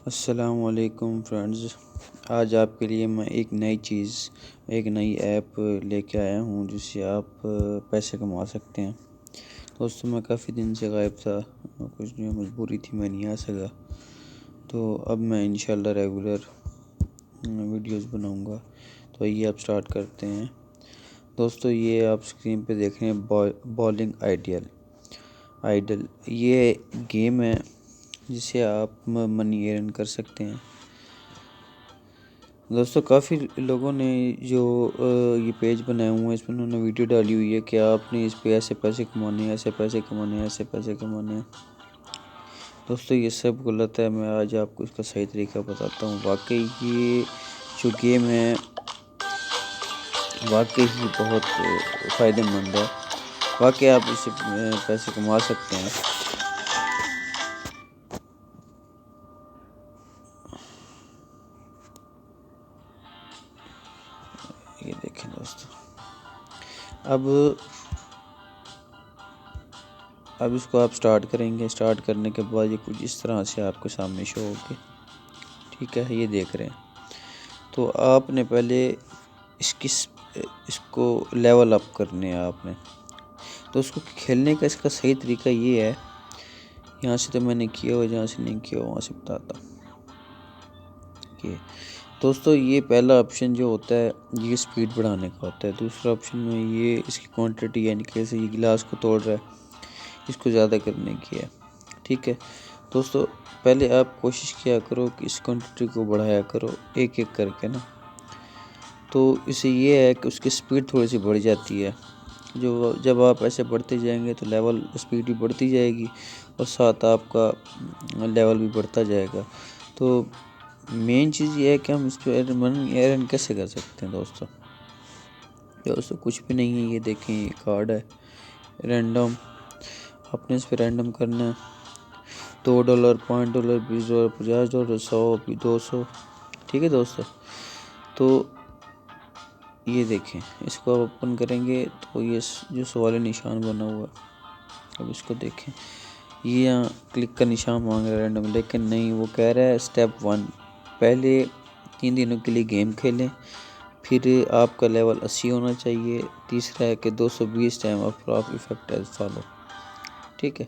السلام علیکم فرینڈز، آج آپ کے لیے میں ایک نئی ایپ لے کے آیا ہوں جس سے آپ پیسے کما سکتے ہیں۔ دوستوں میں کافی دن سے غائب تھا، کچھ جو مجبوری تھی میں نہیں آ سکا، تو اب میں انشاءاللہ ریگولر ویڈیوز بناؤں گا۔ تو یہ آپ سٹارٹ کرتے ہیں۔ دوستو یہ آپ سکرین پہ دیکھ رہے ہیں بالنگ آئیڈل، یہ گیم ہے جس سے آپ منی ارن کر سکتے ہیں۔ دوستو کافی لوگوں نے جو یہ پیج بنائے ہوئے ہیں اس میں انہوں نے ویڈیو ڈالی ہوئی ہے کہ آپ نے اس پہ ایسے پیسے کمانے ہیں، ایسے پیسے کمانے ہیں۔ دوستو یہ سب غلط ہے، میں آج آپ کو اس کا صحیح طریقہ بتاتا ہوں۔ واقعی یہ جو گیم ہے واقعی ہی بہت فائدہ مند ہے، واقعی آپ اس سے پیسے کما سکتے ہیں۔ یہ دیکھیں دوستو، اب اس کو آپ سٹارٹ کریں گے۔ سٹارٹ کرنے کے بعد یہ کچھ اس طرح سے آپ کے سامنے شو ہوگی، ٹھیک ہے، یہ دیکھ رہے ہیں۔ تو آپ نے پہلے اس کو لیول اپ کرنے ہیں آپ نے۔ تو اس کو کھیلنے کا اس کا صحیح طریقہ یہ ہے، یہاں سے تو میں نے کیا ہوا، جہاں سے نہیں کیا ہوا وہاں سے بتاتا ہوں۔ دوستو یہ پہلا آپشن جو ہوتا ہے یہ سپیڈ بڑھانے کا ہوتا ہے۔ دوسرا آپشن میں یہ اس کی کوانٹٹی، یعنی کہ جیسے یہ گلاس کو توڑ رہا ہے اس کو زیادہ کرنے کی ہے، ٹھیک ہے۔ دوستو پہلے آپ کوشش کیا کرو کہ اس کوانٹٹی کو بڑھایا کرو ایک ایک کر کے نا، تو اس سے یہ ہے کہ اس کی سپیڈ تھوڑی سی بڑھ جاتی ہے۔ جب آپ ایسے بڑھتے جائیں گے تو لیول سپیڈ بھی بڑھتی جائے گی اور ساتھ آپ کا لیول بھی بڑھتا جائے گا۔ تو مین چیز یہ ہے کہ ہم اس پہ ارن کیسے کر سکتے ہیں۔ دوستو کچھ بھی نہیں ہے، یہ دیکھیں یہ کارڈ ہے رینڈم، آپ نے اس پہ رینڈم کرنا ہے۔ $2، $5، $20، $50، $100، $200، ٹھیک ہے دوستو۔ تو یہ دیکھیں اس کو آپ اوپن کریں گے تو یہ جو سوال نشان بنا ہوا ہے، اب اس کو دیکھیں، یہ یہاں کلک کا نشان مانگ رہا ہے رینڈم، لیکن نہیں، وہ کہہ رہا ہے سٹیپ 1 پہلے 3 دنوں کے لیے گیم کھیلیں، پھر آپ کا لیول 80 ہونا چاہیے، تیسرا ہے کہ 220 time of effect as follow, ٹھیک ہے۔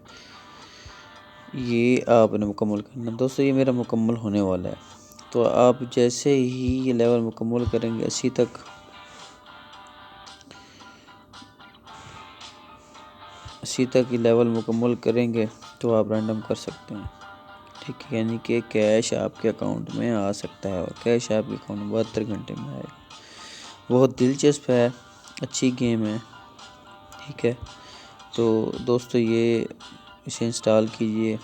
یہ آپ نے مکمل کرنا۔ دوستو یہ میرا مکمل ہونے والا ہے، تو آپ جیسے ہی یہ لیول مکمل کریں گے 80 تک یہ لیول مکمل کریں گے تو آپ رینڈم کر سکتے ہیں، ٹھیک ہے، یعنی کہ کیش آپ کے اکاؤنٹ میں آ سکتا ہے، اور کیش آپ کے اکاؤنٹ میں 72 گھنٹے میں آئے گا۔ بہت دلچسپ ہے، اچھی گیم ہے، ٹھیک ہے۔ تو دوستو یہ اسے انسٹال کیجئے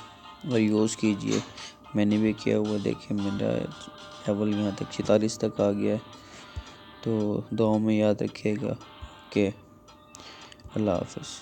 اور یوز کیجئے، میں نے بھی کیا ہوا، دیکھیں میرا لیول یہاں تک 46 تک آ گیا ہے۔ تو دعاؤں میں یاد رکھیے گا کہ اللہ حافظ۔